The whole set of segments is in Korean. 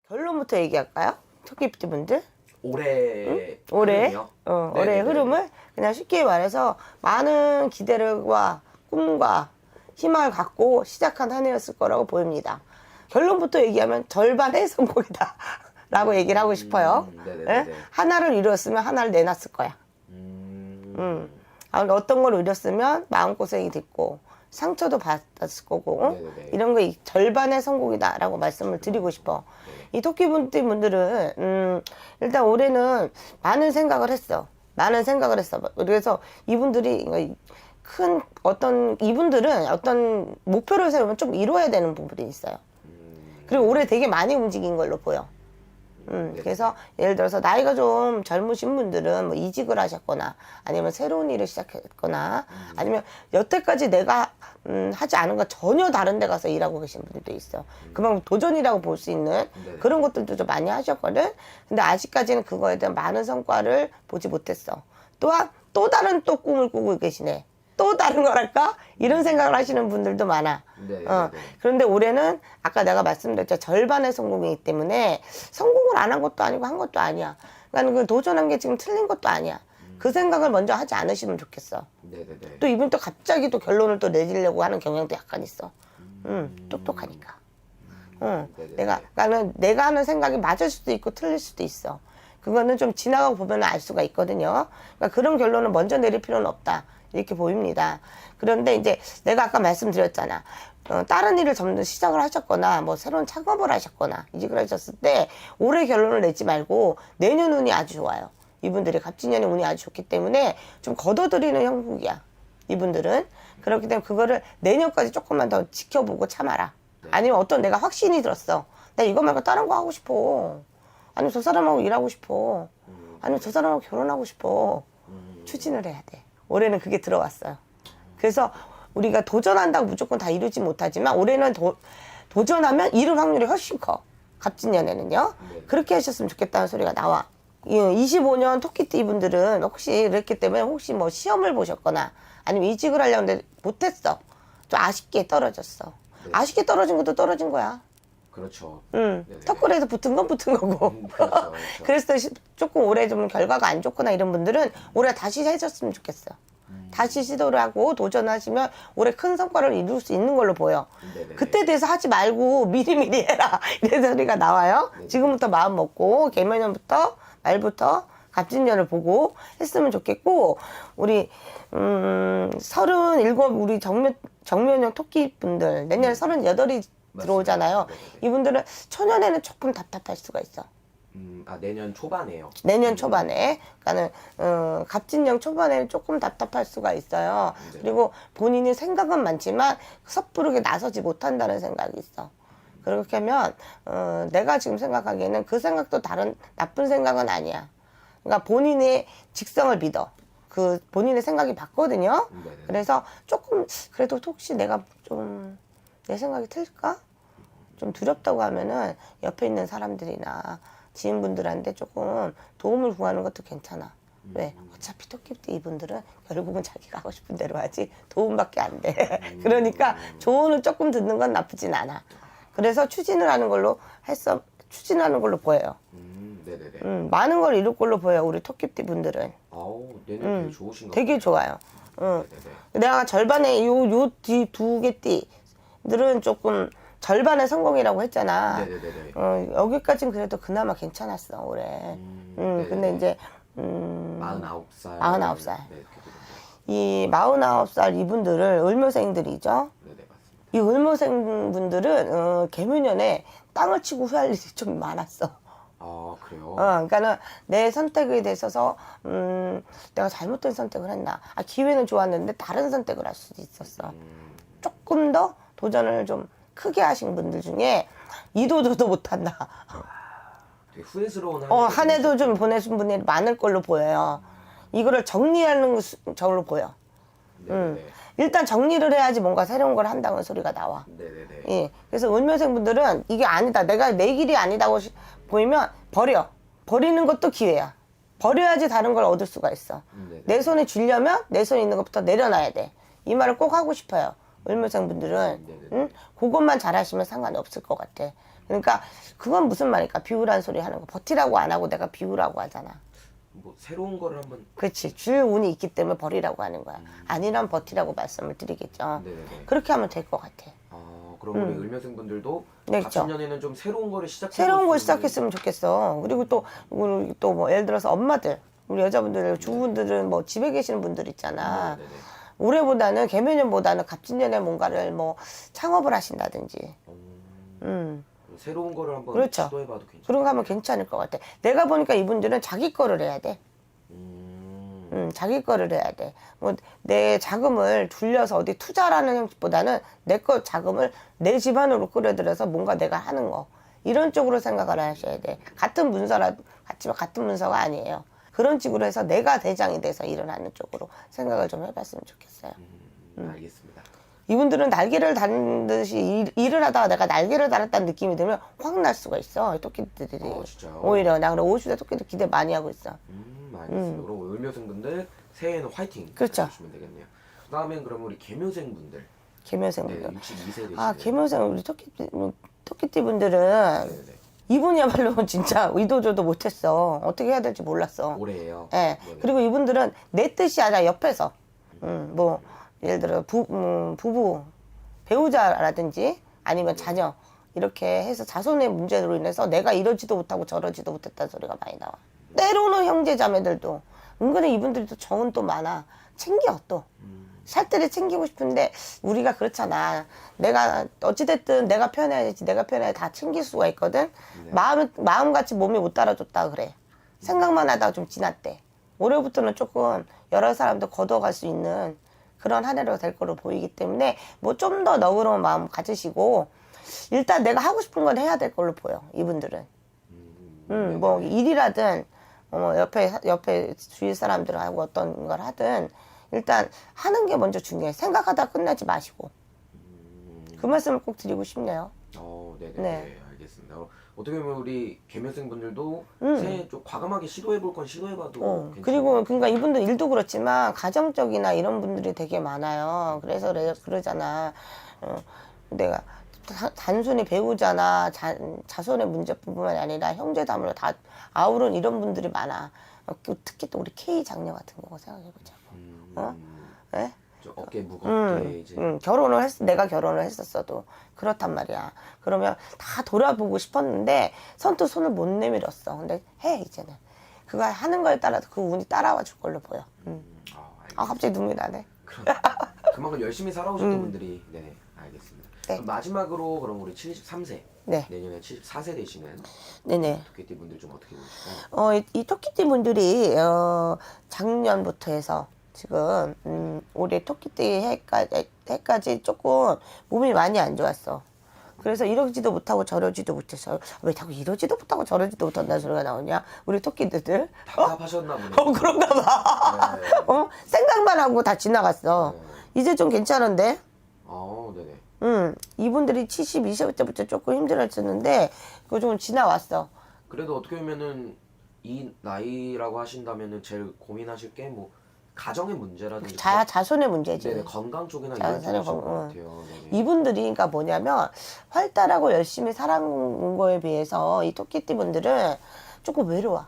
결론부터 얘기할까요? 토끼띠 분들? 올해 올해? 흐름이요? 올해 네네네. 흐름을 그냥 쉽게 말해서 많은 기대와 꿈과 희망을 갖고 시작한 한 해였을 거라고 보입니다. 결론부터 얘기하면 절반의 성공이다 라고 얘기를 하고 싶어요. 네네네. 예? 하나를 이뤘으면 하나를 내놨을 거야. 어떤 걸 이뤘으면 마음고생이 됐고 상처도 받았을 거고 네네네. 이런 거 절반의 성공이다 라고 말씀을 드리고 싶어. 이 토끼분들은 일단 올해는 많은 생각을 했어. 그래서 이분들이 이분들은 어떤 목표를 세우면 좀 이루어야 되는 부분이 있어요. 그리고 올해 되게 많이 움직인 걸로 보여. 그래서 예를 들어서 나이가 좀 젊으신 분들은 뭐 이직을 하셨거나 아니면 새로운 일을 시작했거나 아니면 여태까지 내가 하지 않은 거 전혀 다른 데 가서 일하고 계신 분들도 있어. 그만큼 도전이라고 볼 수 있는 그런 것들도 좀 많이 하셨거든. 근데 아직까지는 그거에 대한 많은 성과를 보지 못했어. 또한 또 다른 또 꿈을 꾸고 계시네. 또 다른 거랄까? 이런 생각을 하시는 분들도 많아. 그런데 올해는 아까 내가 말씀드렸죠. 절반의 성공이기 때문에 성공을 안 한 것도 아니고 한 것도 아니야. 그러니까 그 도전한 게 지금 틀린 것도 아니야. 그 생각을 먼저 하지 않으시면 좋겠어. 또 이분 또 갑자기 또 결론을 또 내리려고 하는 경향도 약간 있어. 똑똑하니까. 내가 하는 생각이 맞을 수도 있고 틀릴 수도 있어. 그거는 좀 지나가고 보면 알 수가 있거든요. 그러니까 그런 결론을 먼저 내릴 필요는 없다. 이렇게 보입니다. 그런데 이제 내가 아까 말씀드렸잖아. 다른 일을 점점 시작을 하셨거나 뭐 새로운 창업을 하셨거나 이직을 하셨을 때 올해 결론을 내지 말고 내년 운이 아주 좋아요. 이분들이 갑진년의 운이 아주 좋기 때문에 좀 걷어들이는 형국이야. 이분들은. 그렇기 때문에 그거를 내년까지 조금만 더 지켜보고 참아라. 아니면 어떤 내가 확신이 들었어. 나 이거 말고 다른 거 하고 싶어. 아니면 저 사람하고 일하고 싶어. 아니면 저 사람하고 결혼하고 싶어. 추진을 해야 돼. 올해는 그게 들어왔어요. 그래서 우리가 도전한다고 무조건 다 이루지 못하지만 올해는 도전하면 이룰 확률이 훨씬 커. 갑진년에는요. 그렇게 하셨으면 좋겠다는 소리가 나와. 25년 토끼띠 분들은 혹시 그랬기 때문에 혹시 뭐 시험을 보셨거나 아니면 이직을 하려고 했는데 못했어. 좀 아쉽게 떨어졌어. 아쉽게 떨어진 것도 떨어진 거야. 그렇죠. 턱걸이에서 붙은 건 붙은 거고. 그렇죠. 그래서 조금 올해 좀 결과가 안 좋거나 이런 분들은 올해 다시 해줬으면 좋겠어. 다시 시도를 하고 도전하시면 올해 큰 성과를 이룰 수 있는 걸로 보여. 그때 대해서 하지 말고 미리미리 해라. 이런 소리가 나와요. 지금부터 마음 먹고 개면년부터 말부터 갑진년을 보고 했으면 좋겠고 우리 37 우리 정면형 토끼분들 내년에 38이 들어오잖아요. 이분들은 초년에는 조금 답답할 수가 있어. 내년 초반에요. 내년 초반에. 그러니까는 갑진년 초반에는 조금 답답할 수가 있어요. 그리고 본인이 생각은 많지만 섣부르게 나서지 못한다는 생각이 있어. 그렇게 하면 내가 지금 생각하기에는 그 생각도 다른 나쁜 생각은 아니야. 그러니까 본인의 직성을 믿어. 그 본인의 생각이 맞거든요. 그래서 조금 그래도 혹시 내가 좀 내 생각이 틀릴까? 좀 두렵다고 하면은 옆에 있는 사람들이나 지인분들한테 조금 도움을 구하는 것도 괜찮아. 왜? 어차피 토끼띠 이분들은 결국은 자기가 하고 싶은 대로 하지 도움밖에 안 돼. 그러니까 조언을 조금 듣는 건 나쁘진 않아. 그래서 추진하는 걸로 보여요. 네네네. 많은 걸 이룰 걸로 보여요. 우리 토끼띠 분들은. 내년 되게 좋으신가 되게 좋아요. 네네네. 내가 절반의 요 뒤 두 개 띠들은 조금 절반의 성공이라고 했잖아. 네네네. 여기까지는 그래도 그나마 괜찮았어 올해. 근데 이제 49살. 49살. 네, 이 49살 이분들을 을묘생들이죠. 네네 맞습니다. 이 을묘생 분들은 개묘년에 땅을 치고 후회할 일이 좀 많았어. 그래요? 그러니까는 내 선택에 대해서 내가 잘못된 선택을 했나. 기회는 좋았는데 다른 선택을 할 수도 있었어. 조금 더 도전을 좀 크게 하신 분들 중에 이도저도 못한다. 되게 후회스러운 한 해도 좀 보내신 분이 많을 걸로 보여요. 이거를 정리하는 걸로 보여. 네네네. 일단 정리를 해야지 뭔가 새로운 걸 한다는 소리가 나와. 네네네. 예. 그래서 을묘생 분들은 이게 아니다. 내가 내 길이 아니다고 보이면 버려. 버리는 것도 기회야. 버려야지 다른 걸 얻을 수가 있어. 내 손에 쥐려면 내 손에 있는 것부터 내려놔야 돼. 이 말을 꼭 하고 싶어요. 을묘생 분들은. 그것만 잘하시면 상관이 없을 것 같아. 그러니까 그건 무슨 말일까? 비우라는 소리 하는 거. 버티라고 안 하고 내가 비우라고 하잖아. 뭐 새로운 거를 한번. 그렇지. 줄 운이 있기 때문에 버리라고 하는 거야. 아니란 버티라고 말씀을 드리겠죠. 네네네. 그렇게 하면 될 것 같아. 그럼 우리 을묘생분들도 네, 갑신년에는 좀 새로운 거를 시작해. 새로운 걸 시작했으면 좋겠어. 그리고 또 뭐 예를 들어서 엄마들, 우리 여자분들, 주부분들은 뭐 집에 계시는 분들 있잖아. 네네. 올해보다는 개묘년보다는 갑진년에 뭔가를 뭐 창업을 하신다든지. 새로운 거를 한번 그렇죠. 시도해봐도 괜찮아요. 그런 거 하면 괜찮을 것 같아. 내가 보니까 이분들은 자기 거를 해야 돼. 자기 거를 해야 돼. 뭐 내 자금을 둘려서 어디 투자라는 형식보다는 내 거 자금을 내 집안으로 끌어들여서 뭔가 내가 하는 거. 이런 쪽으로 생각을 하셔야 돼. 같은 문서가 아니에요. 그런 식으로 해서 내가 대장이 돼서 일을 하는 쪽으로 생각을 좀 해봤으면 좋겠어요. 알겠습니다. 이분들은 날개를 다는 듯이 일을 하다가 내가 날개를 달았다는 느낌이 들면 확 날 수가 있어. 토끼들이. 진짜요? 오히려 나 그럼 50대 토끼들 기대 많이 하고 있어. 알겠습니다. 그럼 을묘생분들 새해에는 화이팅 그렇죠. 해주시면 되겠네요. 그다음엔 그럼 우리 개묘생분들. 개묘생분들. 네, 62세 되시는. 개묘생 우리 토끼띠 분들은 네네. 이분이야말로 진짜 의도저도 못했어. 어떻게 해야 될지 몰랐어. 올해예요. 예. 네네. 그리고 이분들은 내 뜻이 아니라 옆에서, 뭐, 예를 들어, 부부, 배우자라든지 아니면 자녀, 이렇게 해서 자손의 문제로 인해서 내가 이러지도 못하고 저러지도 못했다는 소리가 많이 나와. 때로는 형제 자매들도, 은근히 이분들도 정은 또 많아. 챙겨, 또. 살뜰히 챙기고 싶은데 우리가 그렇잖아. 내가 어찌됐든 내가 편해야지 다 챙길 수가 있거든. 네. 마음같이 몸이 못 따라줬다 그래. 생각만 하다가 좀 지났대. 올해부터는 조금 여러 사람도 걷어갈 수 있는 그런 한 해로 될 거로 보이기 때문에 뭐 좀 더 너그러운 마음 가지시고 일단 내가 하고 싶은 건 해야 될 걸로 보여. 이분들은. 뭐 일이라든 옆에 주위 사람들하고 어떤 걸 하든 일단 하는 게 먼저 중요해. 생각하다 끝나지 마시고. 그 말씀을 꼭 드리고 싶네요. 네네. 네. 알겠습니다. 어떻게 보면 우리 개묘생분들도 새해 좀 과감하게 시도해볼 건 시도해봐도 괜찮아요. 그리고 그러니까 이분들 일도 그렇지만 가정적이나 이런 분들이 되게 많아요. 그래서 그러잖아. 내가 단순히 배우자나 자손의 문제뿐만 아니라 형제자매로 다 아우른 이런 분들이 많아. 특히 또 우리 K 장녀 같은 거 생각해보자고. 네? 좀 어깨 무겁게 이제. 내가 결혼을 했었어도 그렇단 말이야. 그러면 다 돌아보고 싶었는데 선뜻 손을 못 내밀었어. 근데 해 이제는. 그거 하는 거에 따라서 그 운이 따라와 줄 걸로 보여. 알겠습니다. 갑자기 눈물이 나네. 그만큼 열심히 살아오셨던 분들이. 네, 알겠습니다. 네. 그럼 마지막으로 그럼 우리 73세. 네. 내년에 74세 되시는 네네. 토끼띠 분들 좀 어떻게 보실까요? 이 토끼띠 분들이 작년부터 해서 지금 올해 토끼띠 해까지 조금 몸이 많이 안 좋았어. 그래서 이러지도 못하고 저러지도 못해서 왜 자꾸 이러지도 못하고 저러지도 못한다는 소리가 나오냐? 우리 토끼들. 답답하셨나 보네요. 그런가 봐. 네. 생각만 하고 다 지나갔어. 네. 이제 좀 괜찮은데? 네네. 이분들이 72세 때부터 조금 힘들었었는데 그거 좀 지나왔어. 그래도 어떻게 보면은 이 나이라고 하신다면은 제일 고민하실 게 뭐 가정의 문제라든지 자손의 문제지. 네네, 건강 쪽이나 이런 쪽이실 것 같아요. 네네. 이분들이 그러니까 뭐냐면 활달하고 열심히 살아온 거에 비해서 이 토끼띠 분들은 조금 외로워.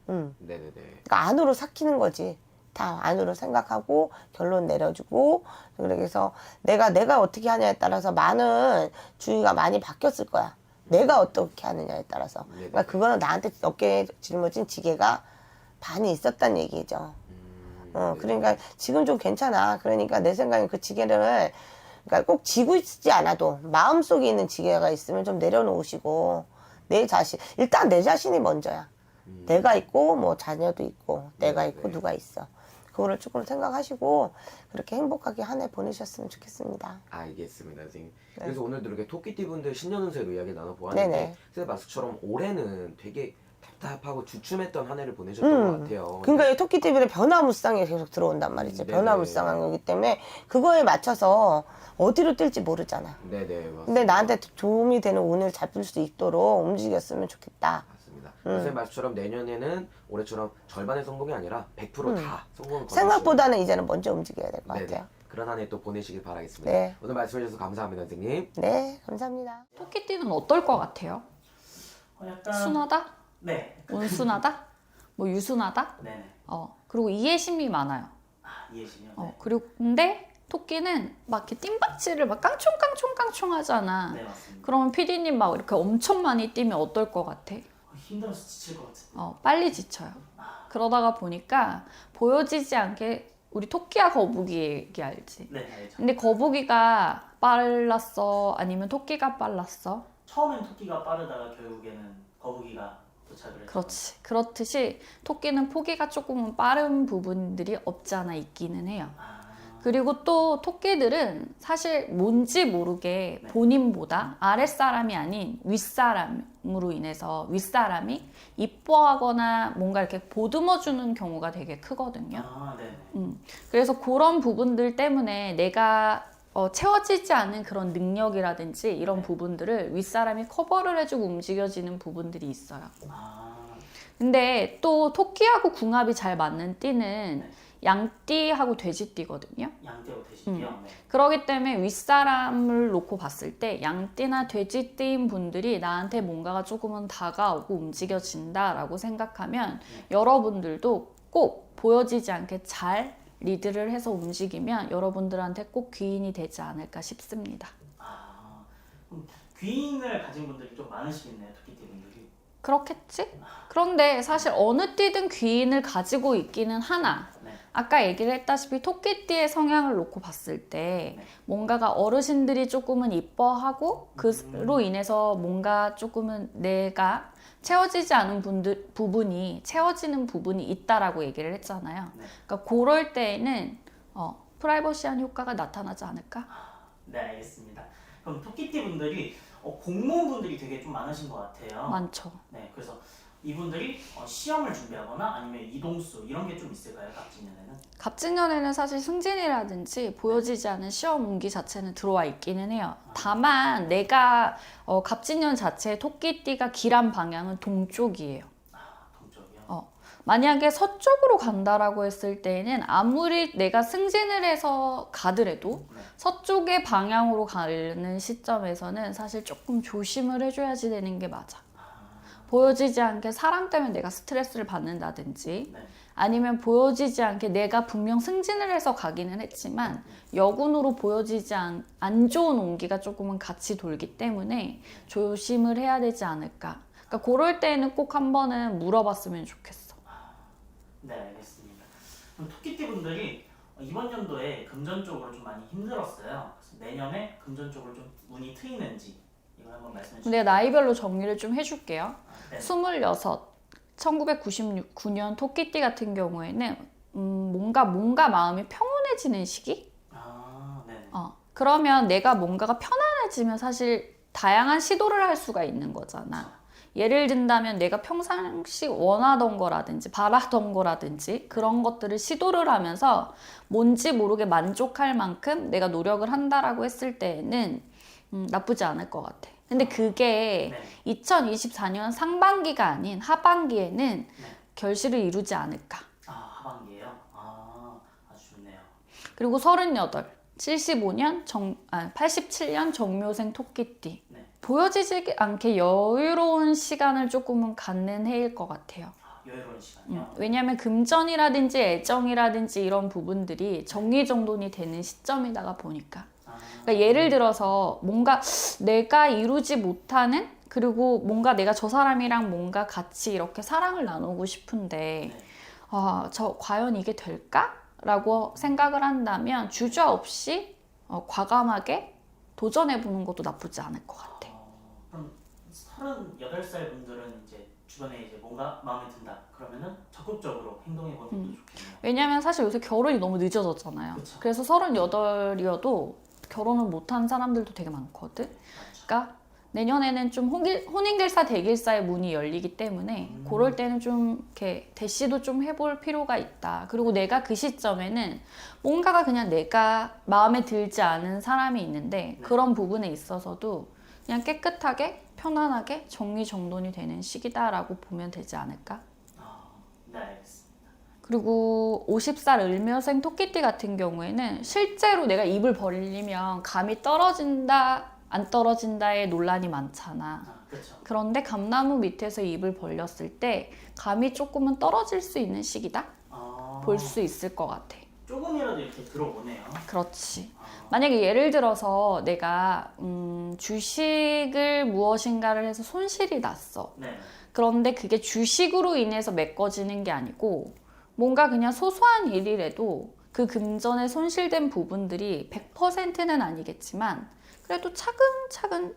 네네네. 그러니까 안으로 삭히는 거지. 다 안으로 생각하고 결론 내려주고 그래서 내가 어떻게 하냐에 따라서 많은 주의가 많이 바뀌었을 거야. 내가 어떻게 하느냐에 따라서. 그러니까 그거는 나한테 어깨에 짊어진 지게가 반이 있었단 얘기죠. 그러니까 지금 좀 괜찮아. 그러니까 내 생각엔 그 지게를 그러니까 꼭 지고 있지 않아도 마음속에 있는 지게가 있으면 좀 내려놓으시고 내 자신 일단 내 자신이 먼저야. 내가 있고 뭐 자녀도 있고 내가 있고 누가 있어. 그거를 조금 생각하시고 그렇게 행복하게 한 해 보내셨으면 좋겠습니다. 알겠습니다, 선생님. 그래서 오늘도 이렇게 토끼띠 분들 신년 운세로 이야기 나눠보았는데 네네. 선생님 말씀처럼 올해는 되게 답답하고 주춤했던 한 해를 보내셨던 것 같아요. 그러니까 이 토끼띠들의 변화무쌍이 계속 들어온단 말이지. 네네. 변화무쌍한 거기 때문에 그거에 맞춰서 어디로 뛸지 모르잖아. 네네, 맞습니다. 근데 나한테 도움이 되는 운을 잡을 수 있도록 움직였으면 좋겠다. 맞습니다. 선생님 말씀처럼 내년에는 올해처럼 절반의 성공이 아니라 100%다 성공을 거두시는. 생각보다는 이제는 먼저 움직여야 될 것 네네. 같아요. 그런 한 해 또 보내시길 바라겠습니다. 네. 오늘 말씀해 주셔서 감사합니다, 선생님. 네, 감사합니다. 토끼띠는 어떨 것 같아요? 약간 순하다? 네. 온순하다? 뭐 유순하다? 네네. 그리고 이해심이 많아요. 이해심이요. 그리고 근데 토끼는 막 이렇게 뜀박질을 막 깡총깡총깡총 하잖아. 네 맞습니다. 그러면 PD님 막 이렇게 엄청 많이 뛰면 어떨 것 같아? 힘들어서 지칠 것 같은데. 빨리 지쳐요. 그러다가 보니까 보여지지 않게 우리 토끼와 거북이 얘기 알지? 네 알죠. 근데 거북이가 빨랐어? 아니면 토끼가 빨랐어? 처음엔 토끼가 빠르다가 결국에는 거북이가 도착을 했죠. 그렇지. 그렇듯이 토끼는 포기가 조금은 빠른 부분들이 없지 않아 있기는 해요. 그리고 또 토끼들은 사실 뭔지 모르게 네. 본인보다 아랫사람이 아닌 윗사람으로 인해서 윗사람이 이뻐하거나 뭔가 이렇게 보듬어주는 경우가 되게 크거든요. 네네. 그래서 그런 부분들 때문에 내가 채워지지 않은 그런 능력이라든지 이런 부분들을 윗사람이 커버를 해주고 움직여지는 부분들이 있어요. 근데 또 토끼하고 궁합이 잘 맞는 띠는 네. 양띠하고 돼지띠거든요. 양떼하고 돼지띠요. 네. 그렇기 때문에 윗사람을 놓고 봤을 때 양띠나 돼지띠인 분들이 나한테 뭔가가 조금은 다가오고 움직여진다라고 생각하면 여러분들도 꼭 보여지지 않게 잘 리드를 해서 움직이면 여러분들한테 꼭 귀인이 되지 않을까 싶습니다. 그럼 귀인을 가진 분들이 좀 많으시겠네요, 토끼띠 분들이. 그렇겠지? 그런데 사실 어느 띠든 귀인을 가지고 있기는 하나 네. 아까 얘기를 했다시피 토끼띠의 성향을 놓고 봤을 때 네. 뭔가가 어르신들이 조금은 이뻐하고 그로 인해서 뭔가 조금은 내가 채워지지 않은 부분이 채워지는 부분이 있다라고 얘기를 했잖아요. 네. 그러니까 그럴 때에는 프라이버시한 효과가 나타나지 않을까? 네 알겠습니다. 그럼 토끼띠 분들이 공무원분들이 되게 좀 많으신 것 같아요. 많죠. 네, 그래서 이분들이 시험을 준비하거나 아니면 이동수 이런 게 좀 있을까요, 갑진년에는? 갑진년에는 사실 승진이라든지 보여지지 않은 시험 운기 자체는 들어와 있기는 해요. 다만 내가 갑진년 자체의 토끼띠가 길한 방향은 동쪽이에요. 동쪽이요? 만약에 서쪽으로 간다라고 했을 때에는 아무리 내가 승진을 해서 가더라도 네. 서쪽의 방향으로 가는 시점에서는 사실 조금 조심을 해줘야지 되는 게 맞아. 보여지지 않게 사람 때문에 내가 스트레스를 받는다든지 네. 아니면 보여지지 않게 내가 분명 승진을 해서 가기는 했지만 여군으로 보여지지 안 좋은 온기가 조금은 같이 돌기 때문에 조심을 해야 되지 않을까. 그러니까 그럴 때는 꼭 한 번은 물어봤으면 좋겠어. 네, 알겠습니다. 그럼 토끼띠 분들이 이번 연도에 금전 쪽으로 좀 많이 힘들었어요. 그래서 내년에 금전 쪽으로 좀 운이 트이는지 이걸 한번 말씀해 주세요. 근데 나이별로 정리를 좀 해줄게요. 네. 26, 1999년 토끼띠 같은 경우에는 뭔가 마음이 평온해지는 시기? 네네. 그러면 내가 뭔가가 편안해지면 사실 다양한 시도를 할 수가 있는 거잖아. 예를 든다면 내가 평상시 원하던 거라든지 바라던 거라든지 그런 것들을 시도를 하면서 뭔지 모르게 만족할 만큼 내가 노력을 한다라고 했을 때에는 나쁘지 않을 것 같아. 근데 그게 네. 2024년 상반기가 아닌 하반기에는 네. 결실을 이루지 않을까. 하반기에요? 아주 좋네요. 그리고 38, 75년 87년 정묘생 토끼띠. 네. 보여지지 않게 여유로운 시간을 조금은 갖는 해일 것 같아요. 여유로운 시간이요? 왜냐하면 금전이라든지 애정이라든지 이런 부분들이 정리정돈이 되는 시점이다가 보니까. 그러니까 예를 들어서 뭔가 내가 이루지 못하는 그리고 뭔가 내가 저 사람이랑 뭔가 같이 이렇게 사랑을 나누고 싶은데 네. 저 과연 이게 될까? 라고 생각을 한다면 주저없이 과감하게 도전해보는 것도 나쁘지 않을 것 같아. 그럼 38살 분들은 이제 주변에 이제 뭔가 마음에 든다 그러면은 적극적으로 행동해보는 것도 좋겠네요. 왜냐면 사실 요새 결혼이 너무 늦어졌잖아요. 그쵸. 그래서 38이어도 결혼을 못한 사람들도 되게 많거든. 맞죠? 그러니까 내년에는 좀 혼인길사 대길사의 문이 열리기 때문에 그럴 때는 좀 이렇게 대시도 좀 해볼 필요가 있다. 그리고 내가 그 시점에는 뭔가가 그냥 내가 마음에 들지 않은 사람이 있는데 그런 부분에 있어서도 그냥 깨끗하게 편안하게 정리정돈이 되는 시기다라고 보면 되지 않을까? 네 알겠습니다. 그리고 50살 을묘생 토끼띠 같은 경우에는 실제로 내가 입을 벌리면 감이 떨어진다 안 떨어진다의 논란이 많잖아. 그렇죠. 그런데 감나무 밑에서 입을 벌렸을 때 감이 조금은 떨어질 수 있는 시기다? 볼 수 있을 것 같아. 조금이라도 이렇게 들어오네요. 그렇지. 만약에 예를 들어서 내가 주식을 무엇인가를 해서 손실이 났어. 네. 그런데 그게 주식으로 인해서 메꿔지는 게 아니고 뭔가 그냥 소소한 일이라도 그 금전에 손실된 부분들이 100%는 아니겠지만 그래도 차근차근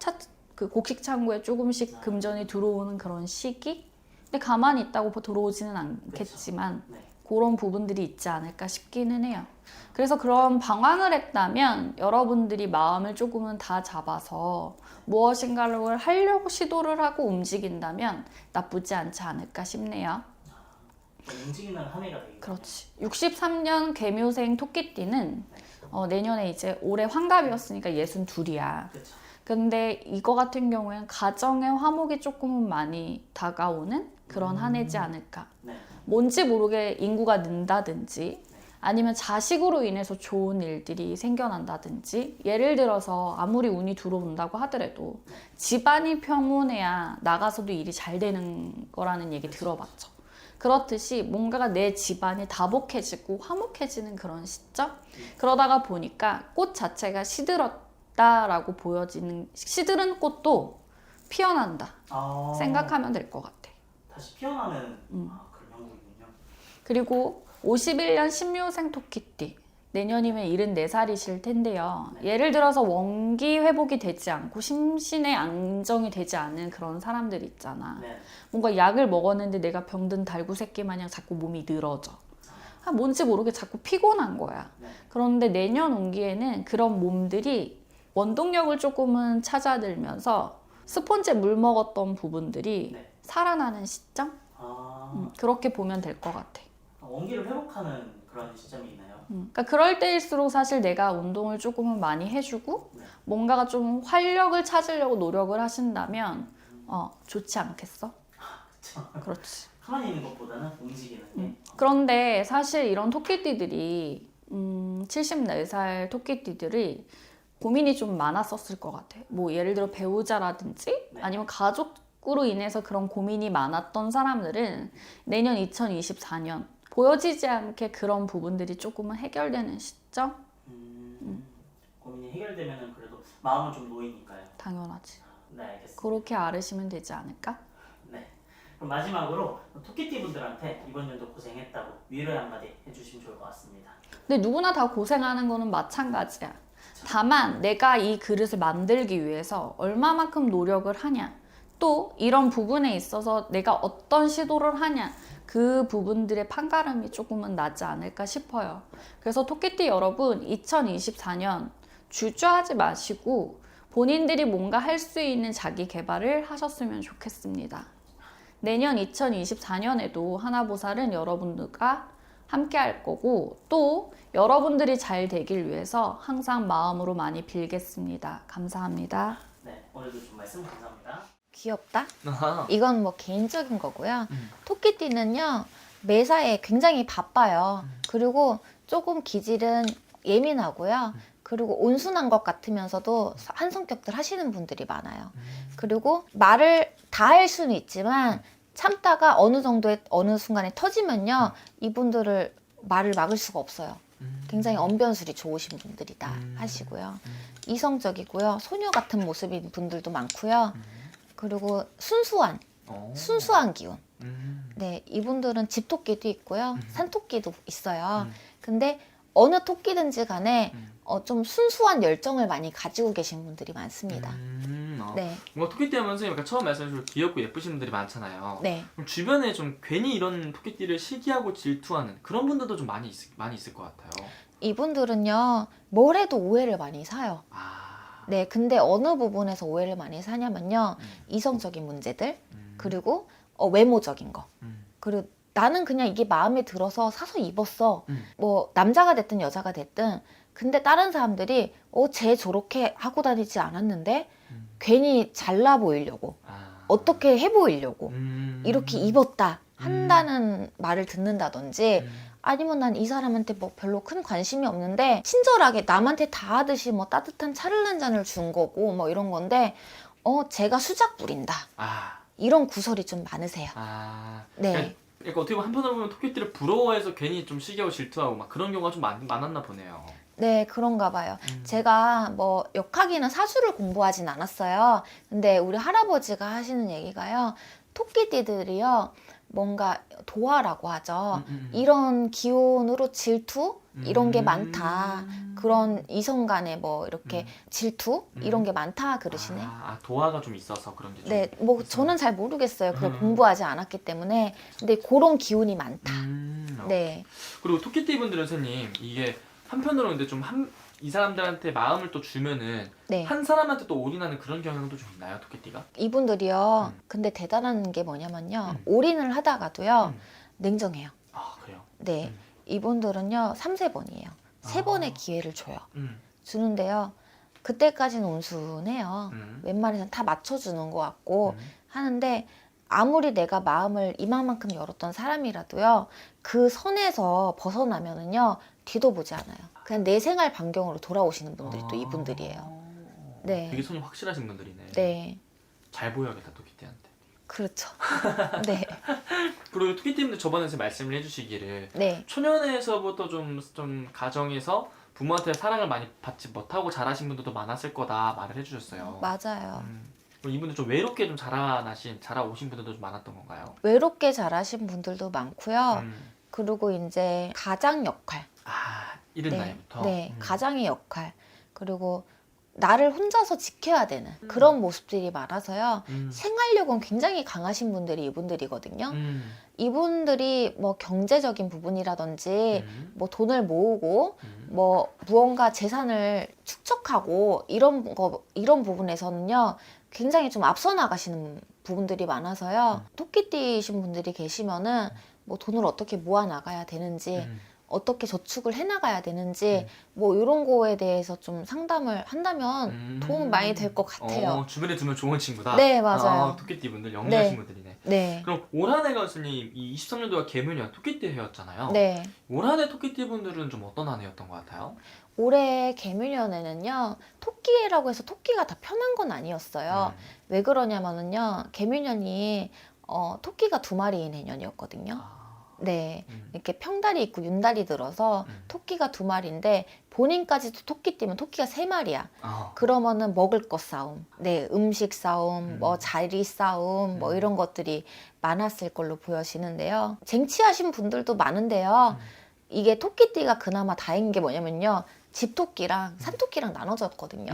그 곡식 창고에 조금씩 금전이 들어오는 그런 시기? 근데 가만히 있다고 들어오지는 않겠지만 네. 그런 부분들이 있지 않을까 싶기는 해요. 그래서 그런 방황을 했다면 여러분들이 마음을 조금은 다 잡아서 무엇인가를 하려고 시도를 하고 움직인다면 나쁘지 않지 않을까 싶네요. 움직이는 한 해가 되겠네요. 그렇지. 63년 개묘생 토끼띠는 내년에 이제 올해 환갑이었으니까 62이야. 그렇죠. 근데 이거 같은 경우에는 가정의 화목이 조금은 많이 다가오는 그런 한 해지 않을까. 네. 뭔지 모르게 인구가 는다든지 아니면 자식으로 인해서 좋은 일들이 생겨난다든지 예를 들어서 아무리 운이 들어온다고 하더라도 집안이 평온해야 나가서도 일이 잘 되는 거라는 얘기 들어봤죠. 그렇듯이 뭔가가 내 집안이 다복해지고 화목해지는 그런 시점? 그러다가 보니까 꽃 자체가 시들었다라고 보여지는 시들은 꽃도 피어난다 생각하면 될 것 같아. 다시 피어나는 그런 형국이군요. 그리고 51년 신묘생 토끼띠 내년이면 74살이실 텐데요. 예를 들어서 원기 회복이 되지 않고 심신의 안정이 되지 않은 그런 사람들 있잖아. 네. 뭔가 약을 먹었는데 내가 병든 달구새끼 마냥 자꾸 몸이 늘어져. 뭔지 모르게 자꾸 피곤한 거야. 네. 그런데 내년 운기에는 그런 몸들이 원동력을 조금은 찾아들면서 스폰지에 물 먹었던 부분들이 네. 살아나는 시점? 그렇게 보면 될 것 같아. 원기를 회복하는 그런 시점이 있나요? 그러니까 그럴 때일수록 사실 내가 운동을 조금은 많이 해주고 네. 뭔가가 좀 활력을 찾으려고 노력을 하신다면 좋지 않겠어? 그렇지. 가만히 있는 것보다는 움직이는 게. 그런데 사실 이런 토끼띠들이 74살 토끼띠들이 고민이 좀 많았었을 것 같아. 뭐 예를 들어 배우자라든지 네. 아니면 가족으로 인해서 그런 고민이 많았던 사람들은 내년 2024년 보여지지 않게 그런 부분들이 조금은 해결되는 시점? 고민이 해결되면은 그래도 마음은 좀 놓이니까요. 당연하지. 네, 알겠습니다. 그렇게 알으시면 되지 않을까? 네. 그럼 마지막으로 토끼띠 분들한테 이번 연도 고생했다고 위로의 한마디 해주시면 좋을 것 같습니다. 근데 누구나 다 고생하는 거는 마찬가지야. 다만 내가 이 그릇을 만들기 위해서 얼마만큼 노력을 하냐, 또 이런 부분에 있어서 내가 어떤 시도를 하냐, 그 부분들의 판가름이 조금은 나지 않을까 싶어요. 그래서 토끼띠 여러분 2024년 주저하지 마시고 본인들이 뭔가 할 수 있는 자기 개발을 하셨으면 좋겠습니다. 내년 2024년에도 하나보살은 여러분들과 함께 할 거고 또 여러분들이 잘 되길 위해서 항상 마음으로 많이 빌겠습니다. 감사합니다. 네, 오늘도 좀 말씀 감사합니다. 귀엽다? 아하. 이건 뭐 개인적인 거고요. 토끼띠는요, 매사에 굉장히 바빠요. 그리고 조금 기질은 예민하고요. 그리고 온순한 것 같으면서도 한 성격들 하시는 분들이 많아요. 그리고 말을 다 할 수는 있지만 참다가 어느 정도의 어느 순간에 터지면요, 이분들을 말을 막을 수가 없어요. 굉장히 언변술이 좋으신 분들이다 하시고요. 이성적이고요. 소녀 같은 모습인 분들도 많고요. 그리고 순수한 기운. 네, 이분들은 집토끼도 있고요. 산토끼도 있어요. 근데 어느 토끼든지 간에 좀 순수한 열정을 많이 가지고 계신 분들이 많습니다. 네. 뭔가 토끼띠 하면서 약간 처음 말씀하신 귀엽고 예쁘신 분들이 많잖아요. 네. 그럼 주변에 좀 괜히 이런 토끼띠를 시기하고 질투하는 그런 분들도 좀 많이 있을 것 같아요. 이분들은요, 뭘 해도 오해를 많이 사요. 아. 네, 근데 어느 부분에서 오해를 많이 사냐면요, 이성적인 문제들, 그리고 외모적인 거. 그리고 나는 그냥 이게 마음에 들어서 사서 입었어. 뭐 남자가 됐든 여자가 됐든. 근데 다른 사람들이 쟤 저렇게 하고 다니지 않았는데 괜히 잘나 보이려고, 어떻게 해 보이려고 이렇게 입었다 한다는 말을 듣는다든지 아니면 난 이 사람한테 뭐 별로 큰 관심이 없는데 친절하게 남한테 다 하듯이 뭐 따뜻한 차를 한 잔을 준 거고 뭐 이런 건데 제가 수작 부린다. 아, 이런 구설이 좀 많으세요. 아. 네. 그러니까 어떻게 보면 한편으로 보면 토끼띠를 부러워해서 괜히 좀 시기하고 질투하고 막 그런 경우가 좀 많았나 보네요. 네, 그런가 봐요. 제가 뭐 역학이나 사주를 공부하진 않았어요. 근데 우리 할아버지가 하시는 얘기가요. 토끼띠들이요. 뭔가 도화라고 하죠. 이런 기운으로 질투? 이런 게 많다. 그런 이성 간에 뭐 이렇게 질투? 이런 게 많다 그러시네. 아, 도화가 좀 있어서 그런 게 좀. 네, 뭐 저는 잘 모르겠어요. 그걸 공부하지 않았기 때문에. 근데 그런 기운이 많다. 네. 그리고 토끼띠 분들은 선생님 이게 한편으로 근데 좀 이 사람들한테 마음을 또 주면은 네. 한 사람한테 또 올인하는 그런 경향도 좀 있나요, 토끼띠가? 이분들이요. 근데 대단한 게 뭐냐면요. 올인을 하다가도요. 냉정해요. 아, 그래요. 네. 이분들은요. 3-4번이에요. 3번의 기회를 줘요. 음. 주는데요. 그때까지는 온순해요. 웬만해서는 다 맞춰주는 것 같고 하는데 아무리 내가 마음을 이만큼 열었던 사람이라도요. 그 선에서 벗어나면은요. 뒤도 보지 않아요. 그냥 내 생활 반경으로 돌아오시는 분들이 또 이분들이에요. 네. 되게 손이 확실하신 분들이네. 네. 잘 보여야겠다, 토끼띠한테. 그렇죠. 네. 그리고 토끼띠분들 저번에 선생님 말씀을 해주시기를 네. 초년에서부터 좀 가정에서 부모한테 사랑을 많이 받지 못하고 자라신 분들도 많았을 거다 말을 해주셨어요. 맞아요. 그럼 이분들 좀 외롭게 좀 자라오신 분들도 좀 많았던 건가요? 외롭게 자라신 분들도 많고요. 그리고 이제 가장 역할. 아, 이른 네. 나이부터? 네. 가장의 역할. 그리고 나를 혼자서 지켜야 되는 그런 모습들이 많아서요. 생활력은 굉장히 강하신 분들이 이분들이거든요. 이분들이 뭐 경제적인 부분이라든지 뭐 돈을 모으고 뭐 무언가 재산을 축적하고 이런 부분에서는요. 굉장히 좀 앞서 나가시는 부분들이 많아서요. 토끼띠이신 분들이 계시면은 뭐 돈을 어떻게 모아 나가야 되는지 어떻게 저축을 해나가야 되는지 뭐 이런 거에 대해서 좀 상담을 한다면 도움 많이 될 것 같아요. 주변에 두면 좋은 친구다? 네, 맞아요. 토끼띠 분들 영리하신 네. 분들이네. 네. 그럼 올 한 해가 선생님 이 23년도가 개묘년 토끼띠 해였잖아요. 네. 올 한 해 토끼띠 분들은 좀 어떤 한 해였던 것 같아요? 올해 개묘년에는요. 토끼라고 해서 토끼가 다 편한 건 아니었어요. 왜 그러냐면은요. 개묘년이 토끼가 2마리인 해년이었거든요. 네, 이렇게 평달이 있고 윤달이 들어서 토끼가 2마리인데 본인까지도 토끼띠면 토끼가 3마리야. 그러면은 먹을 것 싸움, 네, 음식 싸움, 뭐 자리 싸움, 뭐 이런 것들이 많았을 걸로 보여지는데요. 쟁취하신 분들도 많은데요. 이게 토끼띠가 그나마 다행인 게 뭐냐면요. 집토끼랑 산토끼랑 나눠졌거든요.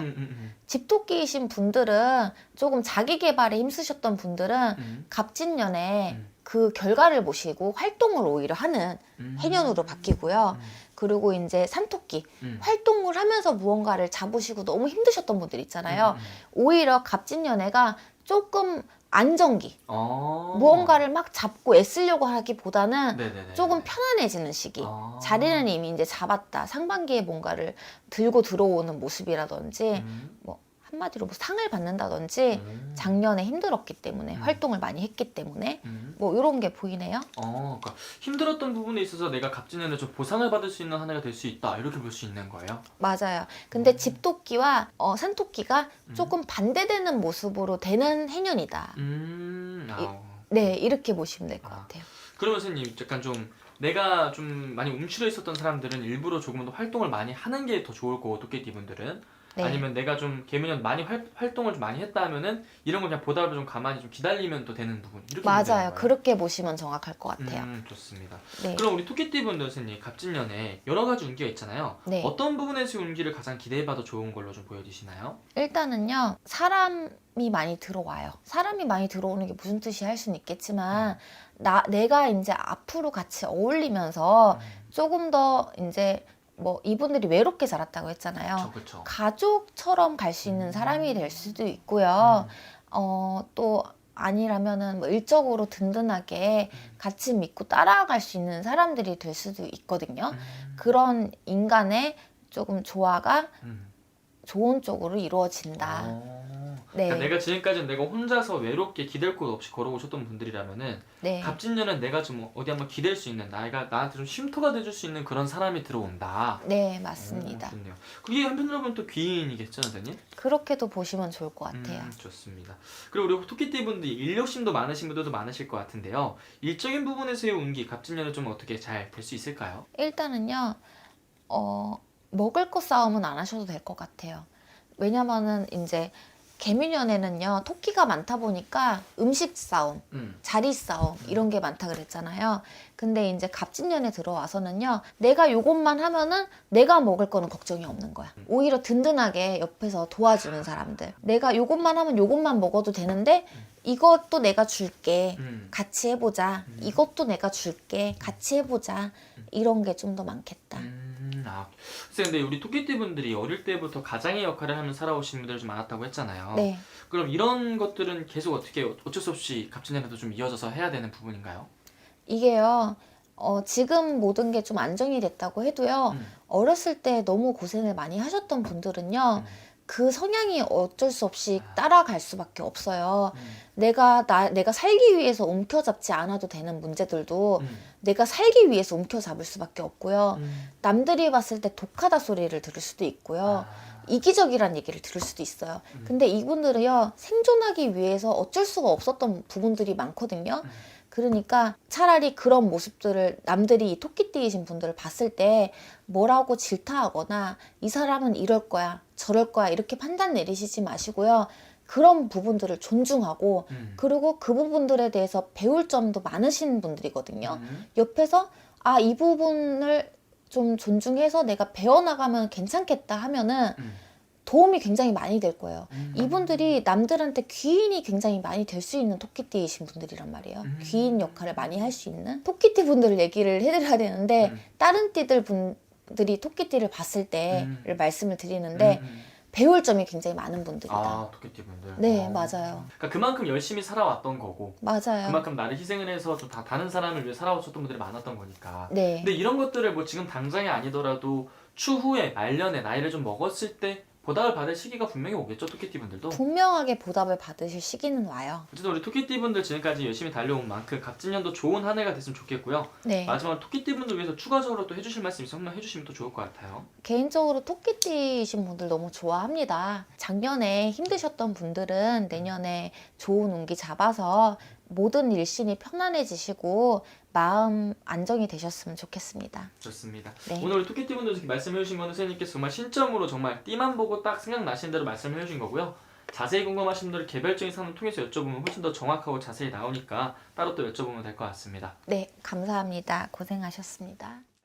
집토끼이신 분들은 조금 자기 개발에 힘쓰셨던 분들은 갑진년에 그 결과를 보시고 활동을 오히려 하는 해년으로 바뀌고요. 그리고 이제 산토끼 활동을 하면서 무언가를 잡으시고 너무 힘드셨던 분들 있잖아요. 오히려 갑진년에가 조금 안정기 무언가를 막 잡고 애쓰려고 하기보다는 네네네. 조금 편안해지는 시기. 자리는 이미 이제 잡았다. 상반기에 뭔가를 들고 들어오는 모습이라든지 뭐 한마디로 뭐 상을 받는다든지 작년에 힘들었기 때문에 활동을 많이 했기 때문에 뭐 이런 게 보이네요. 그러니까 힘들었던 부분에 있어서 내가 갑진년에 좀 보상을 받을 수 있는 한 해가 될 수 있다 이렇게 볼 수 있는 거예요? 맞아요. 근데 집토끼와 산토끼가 조금 반대되는 모습으로 되는 해년이다. 네, 이렇게 보시면 될 것 같아요. 그러면 선생님 약간 좀 내가 좀 많이 움츠려 있었던 사람들은 일부러 조금 더 활동을 많이 하는 게 더 좋을 거고 토끼띠 분들은 네. 아니면 내가 좀 개묘년 많이 활동을 좀 많이 했다 하면은 이런 거 그냥 보다가 좀 가만히 좀 기다리면 또 되는 부분 이렇게 보면 되는 맞아요. 거예요? 그렇게 보시면 정확할 것 같아요. 좋습니다. 네. 그럼 우리 토끼띠 분들 선생님 갑진년에 여러 가지 운기가 있잖아요. 네. 어떤 부분에서 운기를 가장 기대해봐도 좋은 걸로 좀 보여지시나요? 일단은요. 사람이 많이 들어와요. 사람이 많이 들어오는 게 무슨 뜻이 할 수는 있겠지만 내가 이제 앞으로 같이 어울리면서 조금 더 이제 뭐 이분들이 외롭게 자랐다고 했잖아요. 그쵸. 가족처럼 갈 수 있는 사람이 될 수도 있고요. 또 아니라면은 뭐 일적으로 든든하게 같이 믿고 따라갈 수 있는 사람들이 될 수도 있거든요. 그런 인간의 조금 조화가 좋은 쪽으로 이루어진다. 네. 그러니까 내가 지금까지는 내가 혼자서 외롭게 기댈 곳 없이 걸어오셨던 분들이라면은 네. 갑진년은 내가 좀 어디 한번 기댈 수 있는 나한테 좀 쉼터가 돼줄 수 있는 그런 사람이 들어온다. 네, 맞습니다. 좋네요. 그게 한편으로 보면 또 귀인이겠죠, 선생님? 그렇게도 보시면 좋을 것 같아요. 좋습니다. 그리고 우리 토끼띠 분들 인력심도 많으신 분들도 많으실 것 같은데요. 일적인 부분에서의 운기, 갑진년은 좀 어떻게 잘 될 수 있을까요? 일단은요, 먹을 거 싸움은 안 하셔도 될 것 같아요. 왜냐면은 이제 개미년에는요, 토끼가 많다 보니까 음식 싸움, 자리 싸움 이런 게 많다 그랬잖아요. 근데 이제 갑진년에 들어와서는요, 내가 요것만 하면은 내가 먹을 거는 걱정이 없는 거야. 오히려 든든하게 옆에서 도와주는 사람들. 내가 요것만 하면 요것만 먹어도 되는데 이것도 내가 줄게. 같이 해보자. 이것도 내가 줄게. 같이 해보자. 이런 게 좀 더 많겠다. 근데 우리 토끼띠 분들이 어릴 때부터 가장의 역할을 하며 살아오신 분들이 좀 많았다고 했잖아요. 네. 그럼 이런 것들은 계속 어쩔 수 없이 갑진년에도 좀 이어져서 해야 되는 부분인가요? 이게요, 지금 모든 게 좀 안정이 됐다고 해도요, 어렸을 때 너무 고생을 많이 하셨던 분들은요, 그 성향이 어쩔 수 없이 따라갈 수밖에 없어요. 내가 살기 위해서 움켜잡지 않아도 되는 문제들도 내가 살기 위해서 움켜잡을 수밖에 없고요. 남들이 봤을 때 독하다 소리를 들을 수도 있고요. 이기적이란 얘기를 들을 수도 있어요. 근데 이분들은요, 생존하기 위해서 어쩔 수가 없었던 부분들이 많거든요. 그러니까 차라리 그런 모습들을 남들이 이 토끼띠이신 분들을 봤을 때 뭐라고 질타하거나 이 사람은 이럴 거야, 저럴 거야 이렇게 판단 내리시지 마시고요. 그런 부분들을 존중하고 그리고 그 부분들에 대해서 배울 점도 많으신 분들이거든요. 옆에서 이 부분을 좀 존중해서 내가 배워나가면 괜찮겠다 하면은 도움이 굉장히 많이 될 거예요. 이분들이 남들한테 귀인이 굉장히 많이 될 수 있는 토끼띠이신 분들이란 말이에요. 귀인 역할을 많이 할 수 있는 토끼띠 분들 얘기를 해드려야 되는데 다른 띠들 분들이 토끼띠를 봤을 때를 말씀을 드리는데 배울 점이 굉장히 많은 분들이다. 토끼띠 분들. 네, 맞아요. 그러니까 그만큼 열심히 살아왔던 거고 맞아요. 그만큼 나를 희생을 해서 좀 다른 사람을 위해 살아오셨던 분들이 많았던 거니까. 네. 근데 이런 것들을 뭐 지금 당장이 아니더라도 추후에 말년에 나이를 좀 먹었을 때 보답을 받을 시기가 분명히 오겠죠, 토끼띠 분들도. 분명하게 보답을 받으실 시기는 와요. 어쨌든 우리 토끼띠 분들 지금까지 열심히 달려온 만큼 갑진년도 좋은 한 해가 됐으면 좋겠고요. 네. 마지막으로 토끼띠 분들 위해서 추가적으로 또 해주실 말씀 있으면 한번 해주시면 또 좋을 것 같아요. 개인적으로 토끼띠이신 분들 너무 좋아합니다. 작년에 힘드셨던 분들은 내년에 좋은 운기 잡아서 모든 일신이 편안해지시고 마음 안정이 되셨으면 좋겠습니다. 좋습니다. 네. 오늘 우리 토끼띠 분들 이렇게 말씀해주신 거는 선생님께서 정말 신점으로 정말 띠만 보고 딱 생각나시는 대로 말씀해주신 거고요. 자세히 궁금하신 분들 개별적인 상담 통해서 여쭤보면 훨씬 더 정확하고 자세히 나오니까 따로 또 여쭤보면 될 것 같습니다. 네, 감사합니다. 고생하셨습니다.